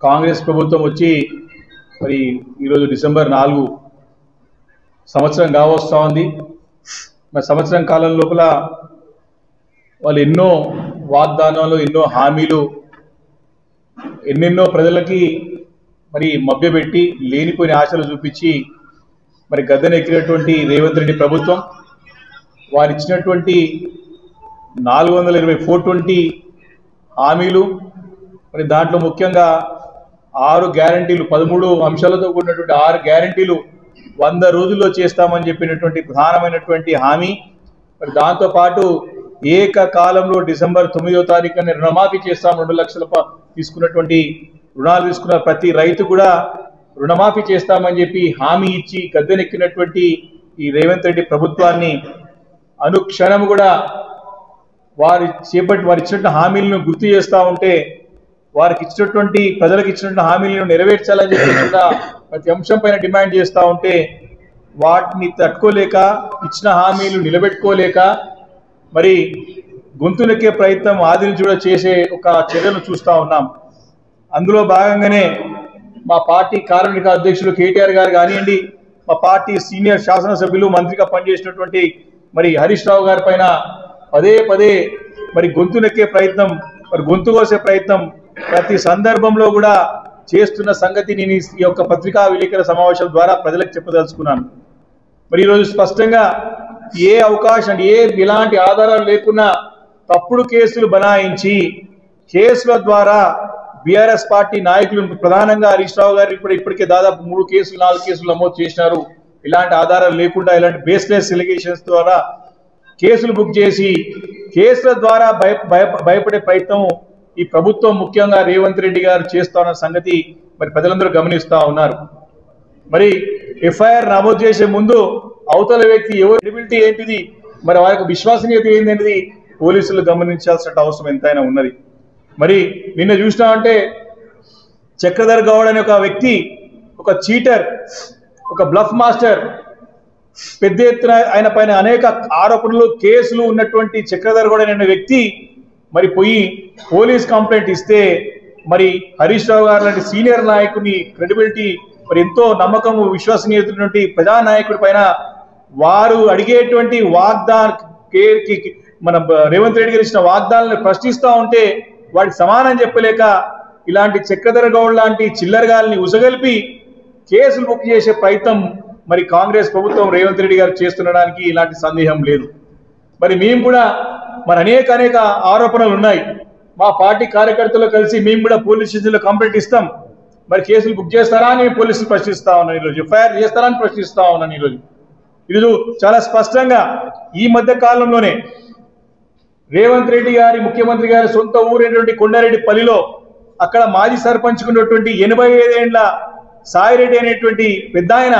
కాంగ్రెస్ ప్రభుత్వం వచ్చి మరి ఈరోజు డిసెంబర్ 4 సంవత్సరం కావస్తా ఉంది. మరి సంవత్సరం కాలం లోపల వాళ్ళు ఎన్నో వాగ్దానాలు, ఎన్నో హామీలు, ఎన్నెన్నో ప్రజలకి మరి మభ్యపెట్టి లేనిపోయిన ఆశలు చూపించి మరి గద్దెనెక్కినటువంటి రేవంత్ రెడ్డి ప్రభుత్వం వారు ఇచ్చినటువంటి 420 420 హామీలు, మరి దాంట్లో ముఖ్యంగా 6 గ్యారంటీలు, 13 అంశాలతో కూడినటువంటి 6 గ్యారంటీలు 100 రోజుల్లో చేస్తామని చెప్పినటువంటి ప్రధానమైనటువంటి హామీ. మరి దాంతోపాటు ఏకకాలంలో డిసెంబర్ 9వ తారీఖున రుణమాఫీ చేస్తాం, 2 లక్షల తీసుకున్నటువంటి రుణాలు తీసుకున్న ప్రతి రైతు కూడా రుణమాఫీ చేస్తామని చెప్పి హామీ ఇచ్చి గద్దెనెక్కినటువంటి ఈ రేవంత్ రెడ్డి ప్రభుత్వాన్ని అనుక్షణం కూడా వారు ఇచ్చినటువంటి హామీలను గుర్తు చేస్తూ ఉంటే, వారికి ఇచ్చినటువంటి ప్రజలకు ఇచ్చినటువంటి హామీలను నెరవేర్చాలని చెప్పి కూడా ప్రతి అంశం పైన డిమాండ్ చేస్తూ ఉంటే వాటిని తట్టుకోలేక, ఇచ్చిన హామీలు నిలబెట్టుకోలేక మరి గొంతునెక్కే ప్రయత్నం ఆది నుంచి కూడా చేసే ఒక చర్యను చూస్తూ ఉన్నాం. అందులో భాగంగానే మా పార్టీ కార్యనిర్వాహక అధ్యక్షులు కేటీఆర్ గారు కానివ్వండి, మా పార్టీ సీనియర్ శాసనసభ్యులు, మంత్రిగా పనిచేసినటువంటి మరి హరీష్ రావు గారి పైన పదే పదే మరి గొంతునెక్కే ప్రయత్నం, మరి గొంతు కోసే ప్రయత్నం ప్రతి సందర్భంలో కూడా చేస్తున్న సంగతి నేను ఈ యొక్క పత్రికా విలేకరుల సమావేశం ద్వారా ప్రజలకు చెప్పదలుచుకున్నాను. మరి ఈరోజు స్పష్టంగా ఏ అవకాశం, ఎలాంటి ఆధారాలు లేకున్నా తప్పుడు కేసులు బనాయించి కేసుల ద్వారా బీఆర్ఎస్ పార్టీ నాయకులను, ప్రధానంగా హరీష్ రావు గారు ఇప్పటికే దాదాపు 3 కేసులు 4 కేసులు నమోదు చేసినారు. ఇలాంటి ఆధారాలు లేకుండా, ఇలాంటి బేస్లెస్ ఎలిగేషన్స్ ద్వారా కేసులు బుక్ చేసి కేసుల ద్వారా భయపడే ప్రయత్నం ఈ ప్రభుత్వం, ముఖ్యంగా రేవంత్ రెడ్డి గారు చేస్తున్న సంగతి మరి ప్రజలందరూ గమనిస్తూ ఉన్నారు. మరి ఎఫ్ఐఆర్ నమోదు చేసే ముందు అవతల వ్యక్తి ఎవరు, క్రెడిబిలిటీ ఏంటిది, మరి వారి యొక్క విశ్వసనీయత ఏంటనేది పోలీసులు గమనించాల్సిన అవసరం ఎంతైనా ఉన్నది. మరి నిన్న చూసినామంటే చక్రధర్ గౌడ్ అనే ఒక వ్యక్తి, ఒక చీటర్, ఒక బ్లఫ్ మాస్టర్, పెద్ద ఎత్తున ఆయన పైన అనేక ఆరోపణలు, కేసులు ఉన్నటువంటి చక్రధర్ గౌడ్ అనే వ్యక్తి మరి పోయి పోలీస్ కంప్లైంట్ ఇస్తే మరి హరీష్ రావు గారు లాంటి సీనియర్ నాయకుని క్రెడిబిలిటీ, మరి ఎంతో నమ్మకము, విశ్వసనీయతటువంటి ప్రజానాయకుడి పైన వారు అడిగేటువంటి మన రేవంత్ రెడ్డి గారు ఇచ్చిన వాగ్దానాలను ప్రశ్నిస్తూ ఉంటే వాడికి సమానం చెప్పలేక ఇలాంటి చక్రధర్ గౌడ్ లాంటి చిల్లరగాల్ని ఉసగలిపి కేసులు బుక్ చేసే ప్రయత్నం మరి కాంగ్రెస్ ప్రభుత్వం రేవంత్ రెడ్డి గారు చేస్తుండడానికి ఇలాంటి సందేహం లేదు. మరి మేము కూడా మరి అనేక ఆరోపణలు ఉన్నాయి. మా పార్టీ కార్యకర్తలు కలిసి మేము కూడా పోలీస్ స్టేషన్లో కంప్లైంట్ ఇస్తాం. మరి కేసులు బుక్ చేస్తారా అని పోలీసులు ప్రశ్నిస్తా ఉన్నాను ఈరోజు, ఎఫ్ఐఆర్ చేస్తారా అని ప్రశ్నిస్తా ఉన్నాను ఈరోజు చాలా స్పష్టంగా. ఈ మధ్య కాలంలోనే రేవంత్ రెడ్డి గారి, ముఖ్యమంత్రి గారి సొంత ఊరైనటువంటి కొండారెడ్డిపల్లిలో అక్కడ మాజీ సర్పంచ్ ఉన్నటువంటి 85 ఏళ్ల సాయిరెడ్డి అనేటువంటి పెద్ద ఆయన,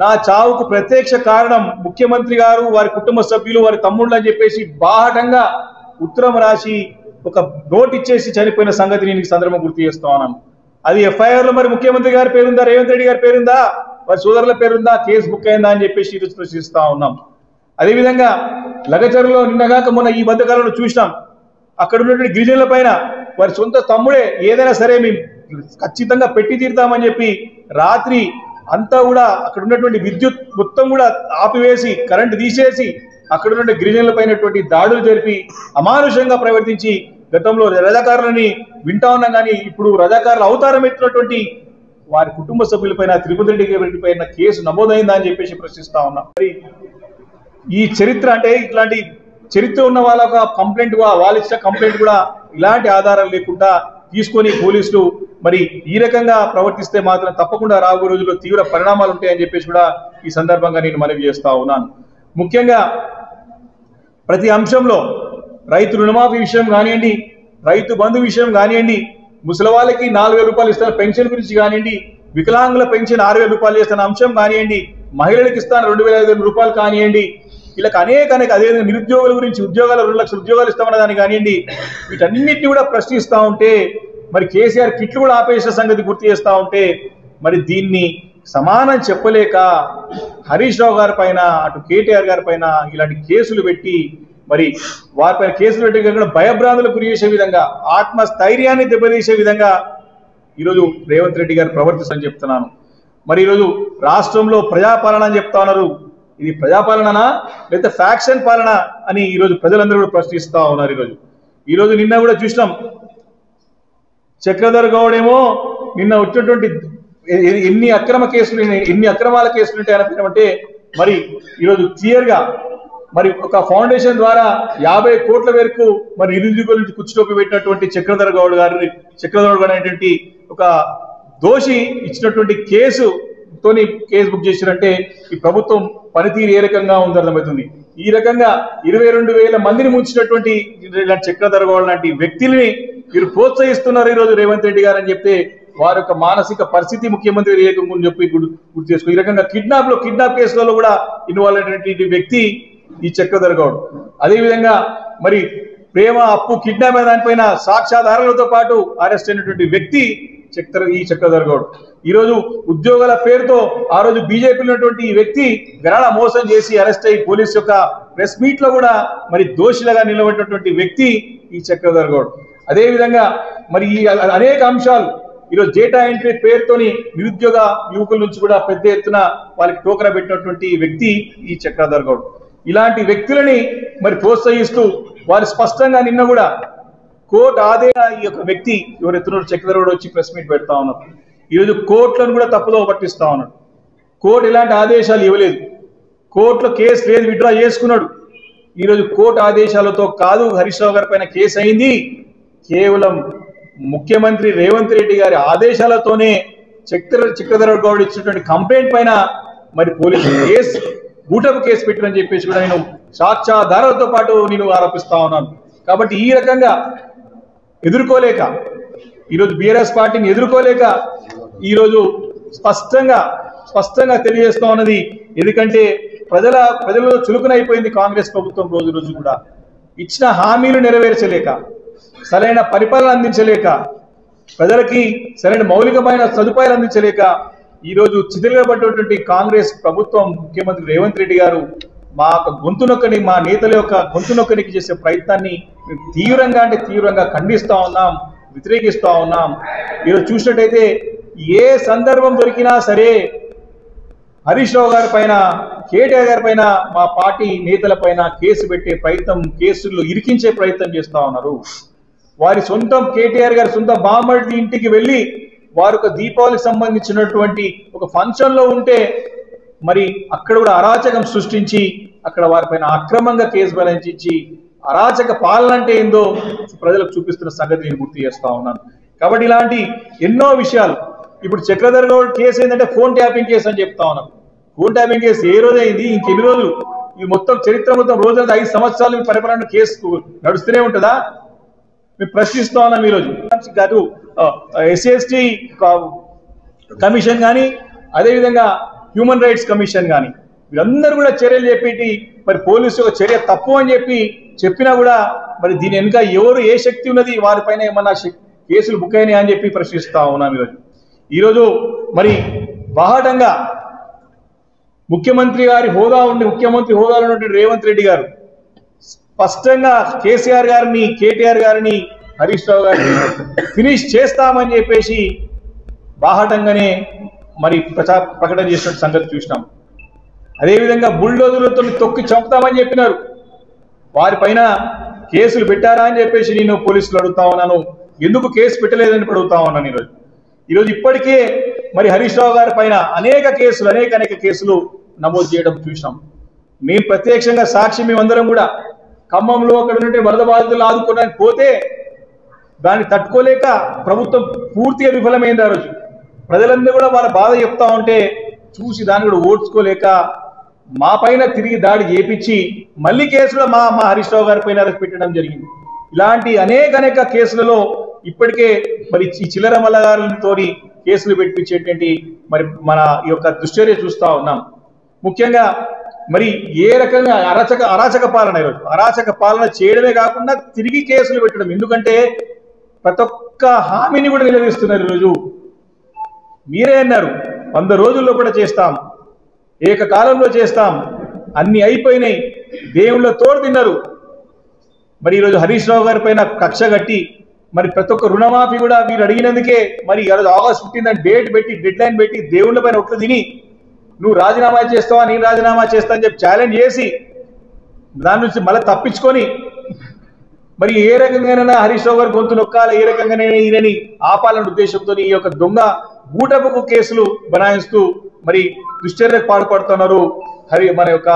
నా చావుకు ప్రత్యక్ష కారణం ముఖ్యమంత్రి గారు, వారి కుటుంబ సభ్యులు, వారి తమ్ముళ్ళు అని చెప్పేసి బాహటంగా ఉత్తరం రాసి ఒక నోట్ ఇచ్చేసి చనిపోయిన సంగతి నేను ఈ సందర్భం గుర్తు చేస్తా ఉన్నాను. అది ఎఫ్ఐఆర్ లో మరి ముఖ్యమంత్రి గారి పేరుందా, రేవంత్ రెడ్డి గారి పేరుందా, వారి సోదరుల పేరుందా, కేసు బుక్ అయిందా అని చెప్పేసి ఈరోజు ప్రశ్నిస్తా ఉన్నాం. అదేవిధంగా లగచర్లో నిన్నగాక మొన్న ఈ మధ్యకాలంలో చూసినాం, అక్కడ ఉన్నటువంటి గిరిజనుల పైన వారి సొంత తమ్ముడే ఏదైనా సరే మేము ఖచ్చితంగా పెట్టి తీరుతామని చెప్పి రాత్రి అంతా కూడా అక్కడ ఉన్నటువంటి విద్యుత్ మొత్తం కూడా ఆపివేసి, కరెంటు తీసేసి అక్కడ ఉన్న గిరిజనుల పైనటువంటి దాడులు జరిపి అమానుషంగా ప్రవర్తించి గతంలో రజాకారులని వింటా ఉన్నాం, కానీ ఇప్పుడు రజాకారులు అవతారం ఎత్తినటువంటి వారి కుటుంబ సభ్యులపైన, తిరుపతి రెడ్డి పైన కేసు నమోదైందా అని చెప్పేసి ప్రశ్నిస్తా ఉన్నాం. మరి ఈ చరిత్ర అంటే ఇట్లాంటి చరిత్ర ఉన్న వాళ్ళ కంప్లైంట్, వాళ్ళు ఇచ్చిన కంప్లైంట్ కూడా ఇలాంటి ఆధారాలు లేకుండా తీసుకొని పోలీసులు మరి ఈ రకంగా ప్రవర్తిస్తే మాత్రం తప్పకుండా రాబోయే రోజుల్లో తీవ్ర పరిణామాలు ఉంటాయని చెప్పేసి కూడా ఈ సందర్భంగా నేను మనవి చేస్తా ఉన్నాను. ముఖ్యంగా ప్రతి అంశంలో రైతు రుణమాఫీ విషయం కానివ్వండి, రైతు బంధు విషయం కానివ్వండి, ముసలి వాళ్ళకి 4,000 రూపాయలు ఇస్తున్న పెన్షన్ గురించి కానివ్వండి, వికలాంగుల పెన్షన్ 6,000 రూపాయలు చేస్తున్న అంశం కానివ్వండి, మహిళలకు ఇస్తాను 2,500 రూపాయలు కానివ్వండి, వీళ్ళకి అనేక అదేవిధంగా నిరుద్యోగుల గురించి ఉద్యోగాలు 2 లక్షల ఉద్యోగాలు ఇస్తామన్న దాన్ని కానివ్వండి, వీటన్నిటిని కూడా ప్రశ్నిస్తూ ఉంటే మరి కేసీఆర్ కిట్లు కూడా ఆపేసిన సంగతి గుర్తు చేస్తూ ఉంటే మరి దీన్ని సమానం చెప్పలేక హరీష్ రావు గారి పైన, అటు కేటీఆర్ గారి పైన ఇలాంటి కేసులు పెట్టి మరి వారిపైన కేసులు పెట్టి భయభ్రాంతులకు గురి చేసే విధంగా, ఆత్మస్థైర్యాన్ని దెబ్బతీసే విధంగా ఈరోజు రేవంత్ రెడ్డి గారు ప్రవర్తిస్తని చెప్తున్నాను. మరి ఈరోజు రాష్ట్రంలో ప్రజాపాలన అని చెప్తా ఉన్నారు. ఇది ప్రజాపాలననా లేదా ఫ్యాక్షన్ పాలన అని ఈరోజు ప్రజలందరూ కూడా ప్రశ్నిస్తూ ఉన్నారు. ఈరోజు నిన్న కూడా చూసినాం, చక్రధర్ గౌడ్ ఏమో నిన్న వచ్చినటువంటి ఎన్ని అక్రమాల కేసులు ఉంటాయనంటే మరి ఈరోజు క్లియర్ గా మరి ఒక ఫౌండేషన్ ద్వారా 50 కోట్ల వరకు మరి నిరుద్యోగుల నుంచి కుచ్చుటోపి పెట్టినటువంటి చక్రధర్ గౌడ్ అనేటువంటి ఒక దోషి ఇచ్చినటువంటి కేసు బుక్ చేసిరంటే ఈ ప్రభుత్వం పనితీరు ఏ రకంగా ఉందో అర్థమవుతుంది. ఈ రకంగా 22,000 మందిని ముంచినటువంటి చక్రధర్ గౌడ్ లాంటి వ్యక్తుల్ని మీరు ప్రోత్సహిస్తున్నారు ఈరోజు రేవంత్ రెడ్డి గారు అని చెప్తే వారి యొక్క మానసిక పరిస్థితి ముఖ్యమంత్రి ఏ రకంగా చెప్పి గుర్తు చేసుకో. ఈ రకంగా కిడ్నాప్ కేసులలో కూడా ఇన్వాల్వ్ అయినటువంటి వ్యక్తి ఈ చక్రధర్ గౌడ్. అదేవిధంగా మరి ప్రేమ అప్పు కిడ్నాప్ అయిన దానిపైన సాక్ష్యాధారాలతో పాటు అరెస్ట్ అయినటువంటి వ్యక్తి ఈ చక్రధర్ గౌడ్. ఈరోజు ఉద్యోగాల పేరుతో ఆ రోజు బీజేపీలో ఉన్నటువంటి ఈ వ్యక్తి గరాళ మోసం చేసి అరెస్ట్ అయ్యి పోలీస్ యొక్క ప్రెస్ మీట్ లో కూడా మరి దోషులుగా నిలబడినటువంటి వ్యక్తి ఈ చక్రధర్ గౌడ్. అదేవిధంగా మరి ఈ అనేక అంశాలు ఈరోజు డేటా ఎంట్రీ పేరుతోని నిరుద్యోగ యువకుల నుంచి కూడా పెద్ద ఎత్తున వాళ్ళకి టోకరా పెట్టినటువంటి వ్యక్తి ఈ చక్రధర్ గౌడ్. ఇలాంటి వ్యక్తులని మరి ప్రోత్సహిస్తూ వారు స్పష్టంగా నిన్న కూడా కోర్టు ఈ యొక్క వ్యక్తి ఎవరెత్తున్నారు చక్రధర్ గౌడ్ వచ్చి ప్రెస్ మీట్ పెడతా ఉన్నారు. ఈరోజు కోర్టులను కూడా తప్పుదో పట్టిస్తా ఉన్నాడు. కోర్టు ఎలాంటి ఆదేశాలు ఇవ్వలేదు, కోర్టులో కేసు లేదు, విత్డ్రా చేసుకున్నాడు. ఈరోజు కోర్టు ఆదేశాలతో కాదు హరీష్ రావు గారి పైన కేసు అయింది, కేవలం ముఖ్యమంత్రి రేవంత్ రెడ్డి గారి ఆదేశాలతోనే చక్రధర్ గౌడ్ ఇచ్చినటువంటి కంప్లైంట్ పైన మరి పోలీసులు బూటపు కేసు పెట్టిరని చెప్పేసి కూడా నేను సాక్ష్యాధారాలతో పాటు నేను ఆరోపిస్తా ఉన్నాను. కాబట్టి ఈ రకంగా ఎదుర్కోలేక ఈరోజు బీఆర్ఎస్ పార్టీని ఎదుర్కోలేక ఈరోజు స్పష్టంగా తెలియజేస్తా ఉన్నది. ఎందుకంటే ప్రజలలో చులుకునైపోయింది కాంగ్రెస్ ప్రభుత్వం. రోజు కూడా ఇచ్చిన హామీలు నెరవేర్చలేక, సరైన పరిపాలన అందించలేక, ప్రజలకి సరైన మౌలికమైన సదుపాయాలు అందించలేక ఈరోజు చిదిరగబడ్డటువంటి కాంగ్రెస్ ప్రభుత్వం ముఖ్యమంత్రి రేవంత్ రెడ్డి గారు మా నేతల యొక్క గొంతు నొక్కనికి చేసే ప్రయత్నాన్ని తీవ్రంగా ఖండిస్తా ఉన్నాం, వ్యతిరేకిస్తా ఉన్నాం. ఈరోజు చూసినట్టయితే ఏ సందర్భం దొరికినా సరే హరీష్ రావు గారి పైన, కేటీఆర్ గారి పైన, మా పార్టీ నేతల పైన కేసు పెట్టే ప్రయత్నం, కేసుల్లో ఇరికించే ప్రయత్నం చేస్తా ఉన్నారు. వారి సొంతం కేటీఆర్ గారి సొంత బామ్మర్ది ఇంటికి వెళ్ళి వారు ఒక దీపావళికి సంబంధించినటువంటి ఒక ఫంక్షన్ లో ఉంటే మరి అక్కడ కూడా అరాచకం సృష్టించి అక్కడ వారిపైన అక్రమంగా కేసు బనాయించి అరాచక పాలన అంటే ఏందో ప్రజలకు చూపిస్తున్న సంగతి నేను గుర్తు చేస్తా ఉన్నాను. కాబట్టి ఇలాంటి ఎన్నో విషయాలు ఇప్పుడు చక్రధర్ గౌడ్ కేసు ఏంటంటే ఫోన్ ట్యాపింగ్ కేసు అని చెప్తా ఉన్నాం. ఫోన్ ట్యాపింగ్ కేసు ఏ రోజు అయింది, ఇంకెన్ని రోజులు ఈ మొత్తం చరిత్ర మొత్తం రోజులంతా 5 సంవత్సరాలు పరిపాలన కేసు నడుస్తూనే ఉంటుందా? మేము ప్రశ్నిస్తా ఉన్నాం. ఈరోజు గారు ఎస్సీ కమిషన్ కానీ, అదేవిధంగా హ్యూమన్ రైట్స్ కమిషన్ కానీ వీళ్ళందరూ కూడా చర్యలు చెప్పి మరి పోలీసు చర్య తప్పు అని చెప్పినా కూడా మరి దీని వెనుక ఎవరు ఏ శక్తి ఉన్నది, వారిపైన ఏమన్నా కేసులు బుక్ అయినాయి అని చెప్పి ప్రశ్నిస్తా ఉన్నాం. ఈరోజు మరి బాహాటంగా ముఖ్యమంత్రి హోదాలో ఉన్నటువంటి రేవంత్ రెడ్డి గారు స్పష్టంగా కేసీఆర్ గారిని, కేటీఆర్ గారిని, హరీష్ రావు గారిని ఫినిష్ చేస్తామని చెప్పేసి బాహాటంగానే మరి ప్రకటన చేసిన సంగతి చూసినాం. అదేవిధంగా బుల్డోజర్లతో తొక్కి చంపుతామని చెప్పినారు. వారిపైన కేసులు పెట్టారా అని చెప్పేసి నేను పోలీసులు అడుగుతా ఉన్నాను. ఎందుకు కేసు పెట్టలేదని అడుగుతా ఉన్నాను. ఈరోజు ఇప్పటికే మరి హరీష్ రావు గారి పైన అనేక కేసులు నమోదు చేయడం చూసినాం. మేము ప్రత్యక్షంగా సాక్షి, మేమందరం కూడా ఖమ్మంలో అక్కడ నుండి వరద బాధితులు ఆదుకోవడానికి పోతే దాన్ని తట్టుకోలేక ప్రభుత్వం పూర్తిగా విఫలమైంది. ఆ రోజు ప్రజలందరూ కూడా వాళ్ళ బాధ చెప్తా ఉంటే చూసి దాన్ని కూడా ఓడ్చుకోలేక మా పైన తిరిగి దాడి చేపించి మళ్ళీ కేసులో మా హరీష్ రావు గారి పైన పెట్టడం జరిగింది. ఇలాంటి అనేక కేసులలో ఇప్పటికే మరి ఈ చిల్లర మల్లగారులతో కేసులు పెట్టించేటువంటి మరి మన ఈ యొక్క దుశ్చర్య చూస్తా ఉన్నాం. ముఖ్యంగా మరి ఏ రకంగా అరాచక పాలన, ఈరోజు అరాచక పాలన చేయడమే కాకుండా తిరిగి కేసులు పెట్టడం. ఎందుకంటే ప్రతి ఒక్క హామీని కూడా నిలదీస్తున్నారు. ఈరోజు మీరే అన్నారు 100 రోజుల్లో కూడా చేస్తాం, ఏకకాలంలో చేస్తాం, అన్ని అయిపోయినాయి, దేవుళ్ళ తోడు తిన్నారు. మరి ఈరోజు హరీష్ రావు గారి పైన కక్ష కట్టి మరి ప్రతి ఒక్క రుణమాఫీ కూడా మీరు అడిగినందుకే మరి ఆగస్ట్ 15 డేట్ పెట్టి డెడ్ లైన్ పెట్టి దేవుళ్ళ పైన ఒట్లు తిని నువ్వు రాజీనామా చేస్తావా నేను రాజీనామా చేస్తా అని చెప్పి ఛాలెంజ్ చేసి దాని నుంచి మళ్ళీ తప్పించుకొని మరి ఏ రకంగానైనా హరీష్ రావు గారు గొంతు నొక్కాలి, ఏ రకంగానైనా ఈయనని ఆపాలనే ఉద్దేశంతో ఈ యొక్క దొంగ బూటపు కేసులు బనాయిస్తూ మరి దుశ్చర్యకు పాల్పడుతున్నారు మన యొక్క